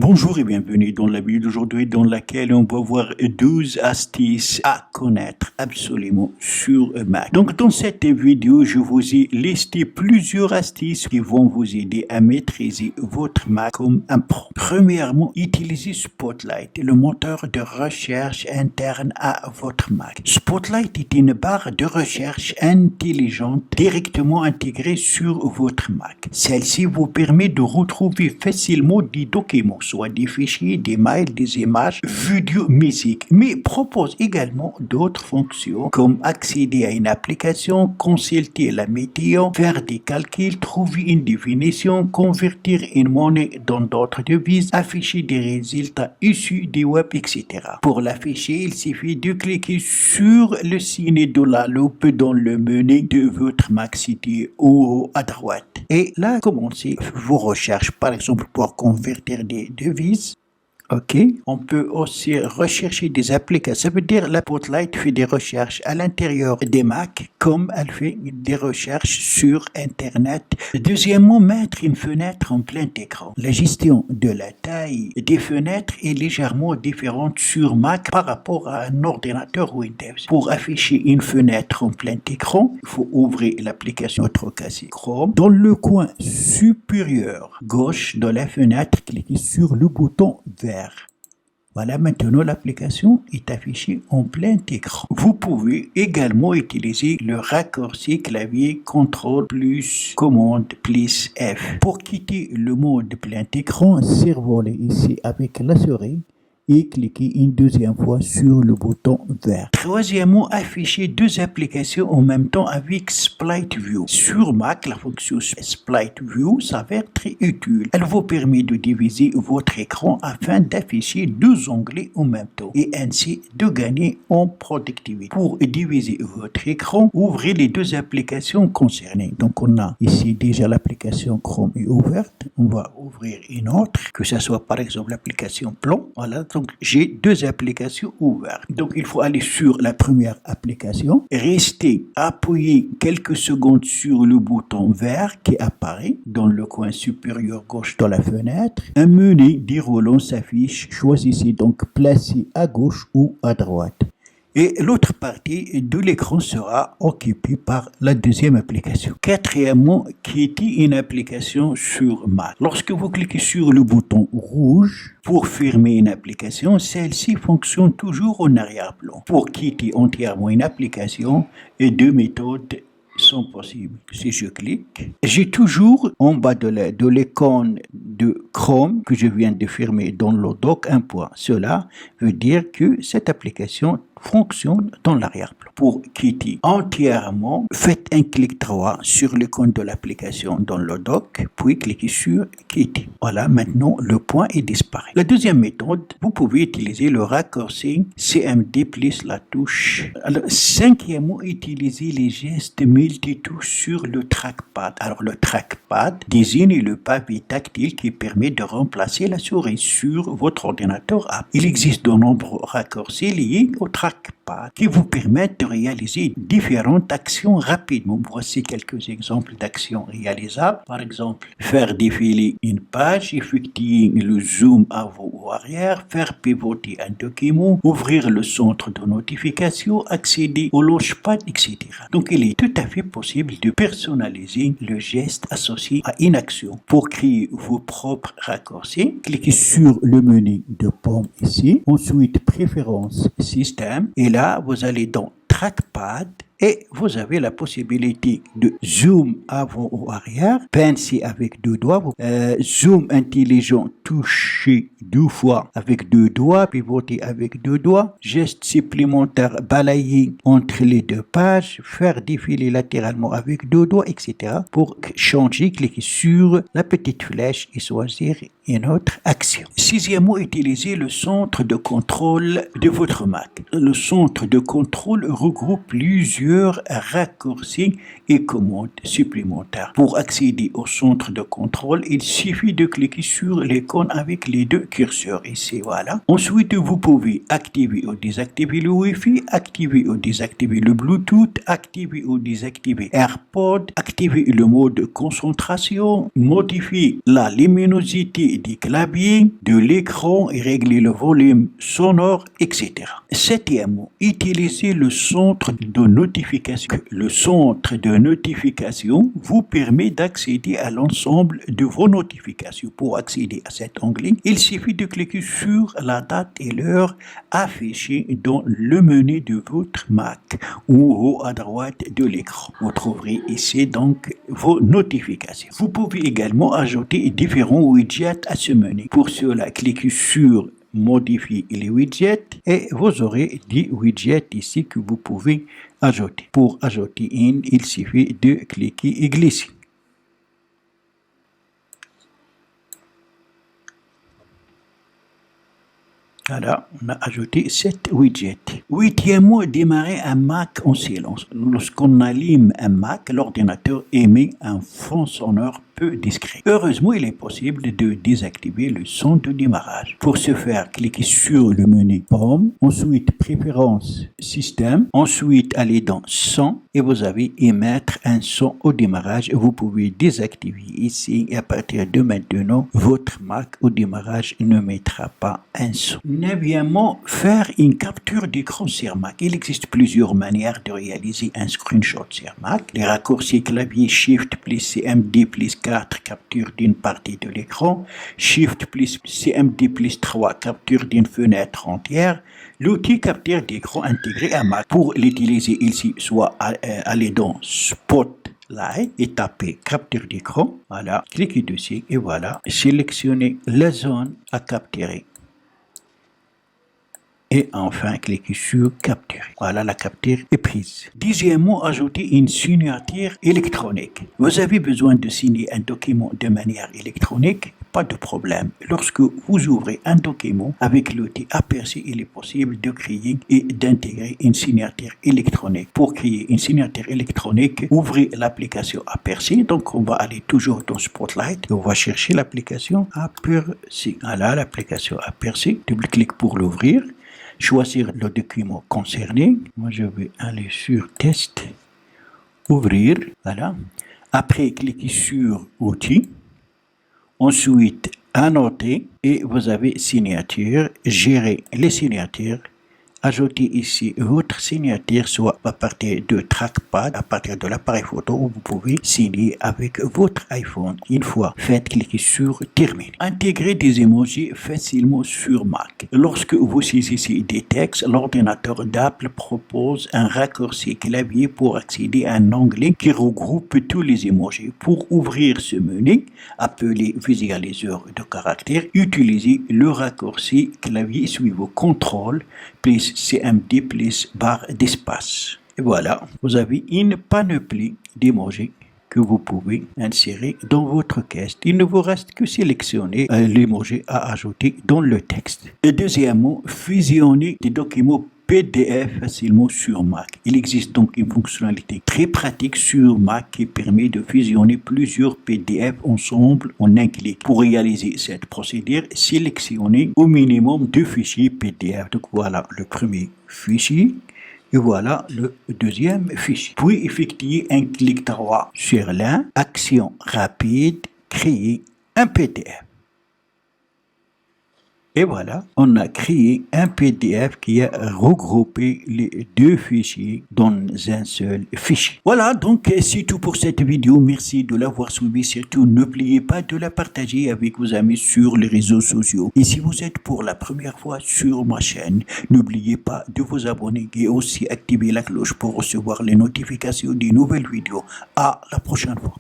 Bonjour et bienvenue dans la vidéo d'aujourd'hui dans laquelle on va voir 12 astuces à connaître absolument sur Mac. Donc dans cette vidéo, je vous ai listé plusieurs astuces qui vont vous aider à maîtriser votre Mac comme un pro. Premièrement, utilisez Spotlight, le moteur de recherche interne à votre Mac. Spotlight est une barre de recherche intelligente directement intégrée sur votre Mac. Celle-ci vous permet de retrouver facilement des documents, soit des fichiers, des mails, des images, vidéos, musique, mais propose également d'autres fonctions comme accéder à une application, consulter la météo, faire des calculs, trouver une définition, convertir une monnaie dans d'autres devises, afficher des résultats issus des web, etc. Pour l'afficher, il suffit de cliquer sur le signe de la loupe dans le menu de votre Mac situé au haut à droite. Et là, commencez vos recherches, par exemple pour convertir des devises. Ok, on peut aussi rechercher des applications. Ça veut dire la Spotlight fait des recherches à l'intérieur des Mac comme elle fait des recherches sur Internet. Deuxièmement, mettre une fenêtre en plein écran. La gestion de la taille des fenêtres est légèrement différente sur Mac par rapport à un ordinateur Windows. Pour afficher une fenêtre en plein écran, il faut ouvrir l'application notre cas Chrome. Dans le coin supérieur gauche de la fenêtre, cliquez sur le bouton vert. Voilà, maintenant l'application est affichée en plein écran. Vous pouvez également utiliser le raccourci clavier CTRL plus commande plus F. Pour quitter le mode plein écran, survolez ici avec la souris et cliquez une deuxième fois sur le bouton vert. Troisièmement, affichez deux applications en même temps avec Split View. Sur Mac, la fonction Split View s'avère très utile. Elle vous permet de diviser votre écran afin d'afficher deux onglets en même temps et ainsi de gagner en productivité. Pour diviser votre écran, ouvrez les deux applications concernées. Donc on a ici déjà l'application Chrome est ouverte. On va ouvrir une autre, que ce soit par exemple l'application Plan. Voilà. Donc, j'ai deux applications ouvertes. Donc, il faut aller sur la première application, rester appuyé quelques secondes sur le bouton vert qui apparaît dans le coin supérieur gauche de la fenêtre. Un menu déroulant s'affiche. Choisissez donc placer à gauche ou à droite. Et l'autre partie de l'écran sera occupée par la deuxième application. Quatrièmement, quittez une application sur Mac. Lorsque vous cliquez sur le bouton rouge pour fermer une application, celle-ci fonctionne toujours en arrière-plan. Pour quitter entièrement une application, deux méthodes sont possibles. Si je clique, j'ai toujours en bas de l'icône de Chrome que je viens de fermer dans le dock un point. Cela veut dire que cette application fonctionne dans l'arrière-plan. Pour quitter entièrement, faites un clic droit sur l'icône de l'application dans le dock, puis cliquez sur quitter. Voilà, maintenant le point est disparu. La deuxième méthode, vous pouvez utiliser le raccourci CMD plus la touche. Alors, cinquièmement, utilisez les gestes multitouches sur le trackpad. Alors, le trackpad désigne le pavé tactile qui permet de remplacer la souris sur votre ordinateur. Il existe de nombreux raccourcis liés au trackpad qui vous permettent de réaliser différentes actions rapidement. Voici quelques exemples d'actions réalisables. Par exemple, faire défiler une page, effectuer le zoom avant ou arrière, faire pivoter un document, ouvrir le centre de notification, accéder au launchpad, etc. Donc, il est tout à fait possible de personnaliser le geste associé à une action. Pour créer vos propres raccourcis, cliquez sur le menu de pomme ici, ensuite préférences système, et là, vous allez dans Trackpad et vous avez la possibilité de zoom avant ou arrière, pincer avec deux doigts, zoom intelligent, toucher deux fois avec deux doigts, pivoter avec deux doigts, geste supplémentaire, balayer entre les deux pages, faire défiler latéralement avec deux doigts, etc. Pour changer, cliquez sur la petite flèche et choisir une autre action. Sixièmement, utilisez le centre de contrôle de votre Mac. Le centre de contrôle regroupe plusieurs plusieurs raccourcis et commandes supplémentaires. Pour accéder au centre de contrôle, il suffit de cliquer sur l'icône avec les deux curseurs ici, voilà. Ensuite, vous pouvez activer ou désactiver le Wi-Fi, activer ou désactiver le Bluetooth, activer ou désactiver AirPod, activer le mode concentration, modifier la luminosité des claviers, de l'écran et régler le volume sonore, etc. Septièmement, utilisez le centre de notification. Le centre de notification vous permet d'accéder à l'ensemble de vos notifications. Pour accéder à cet onglet, il suffit de cliquer sur la date et l'heure affichée dans le menu de votre Mac ou haut à droite de l'écran. Vous trouverez ici donc vos notifications. Vous pouvez également ajouter différents widgets à ce menu. Pour cela, cliquez sur modifier les widgets et vous aurez des widgets ici que vous pouvez ajouter. Pour ajouter une, il suffit de cliquer et glisser. Voilà, on a ajouté 7 widgets. Huitièmement, démarrer un Mac en silence. Lorsqu'on allume un Mac, l'ordinateur émet un fond sonore peu discret. Heureusement, il est possible de désactiver le son de démarrage. Pour ce faire, cliquez sur le menu Home, ensuite Préférences Système, ensuite allez dans Son et vous avez émettre un son au démarrage. Vous pouvez désactiver ici et à partir de maintenant, votre Mac au démarrage ne mettra pas un son. Neuvièmement, faire une capture d'écran sur Mac. Il existe plusieurs manières de réaliser un screenshot sur Mac. Les raccourcis clavier Shift plus CMD plus 4 capture d'une partie de l'écran, Shift plus CMD plus 3 capture d'une fenêtre entière. L'outil capture d'écran intégré à Mac. Pour l'utiliser ici, soit aller dans Spotlight et taper capture d'écran. Voilà, cliquez dessus et voilà, sélectionnez la zone à capturer. Et enfin, cliquez sur capturer. Voilà, la capture est prise. Dixièmement, ajoutez une signature électronique. Vous avez besoin de signer un document de manière électronique, pas de problème. Lorsque vous ouvrez un document avec l'outil Aperçu, il est possible de créer et d'intégrer une signature électronique. Pour créer une signature électronique, ouvrez l'application Aperçu. Donc, on va aller toujours dans Spotlight. On va chercher l'application Aperçu. Voilà, l'application Aperçu. Double-clic pour l'ouvrir. Choisir le document concerné. Moi, je vais aller sur Test, ouvrir, voilà. Après, cliquez sur Outils. Ensuite, Annoter et vous avez Signature, gérer les signatures. Ajoutez ici votre signature, soit à partir de trackpad, à partir de l'appareil photo, où vous pouvez signer avec votre iPhone. Une fois fait, cliquez sur Terminer. Intégrer des emojis facilement sur Mac. Lorsque vous saisissez des textes, l'ordinateur d'Apple propose un raccourci clavier pour accéder à un onglet qui regroupe tous les emojis. Pour ouvrir ce menu, appelé visualiseur de caractères, utilisez le raccourci clavier suivant CTRL plus CMD plus barre d'espace. Et voilà, vous avez une panoplie d'emojis que vous pouvez insérer dans votre caisse. Il ne vous reste que sélectionner l'emoji à ajouter dans le texte. Et deuxièmement, fusionner des documents PDF facilement sur Mac. Il existe donc une fonctionnalité très pratique sur Mac qui permet de fusionner plusieurs PDF ensemble en un clic. Pour réaliser cette procédure, sélectionnez au minimum 2 fichiers PDF. Donc voilà le premier fichier et voilà le deuxième fichier. Puis effectuez un clic droit sur l'un, action rapide, créer un PDF. Et voilà, on a créé un PDF qui a regroupé les deux fichiers dans un seul fichier. Voilà, donc c'est tout pour cette vidéo. Merci de l'avoir suivi. Surtout, n'oubliez pas de la partager avec vos amis sur les réseaux sociaux. Et si vous êtes pour la première fois sur ma chaîne, n'oubliez pas de vous abonner et aussi activer la cloche pour recevoir les notifications des nouvelles vidéos. À la prochaine fois.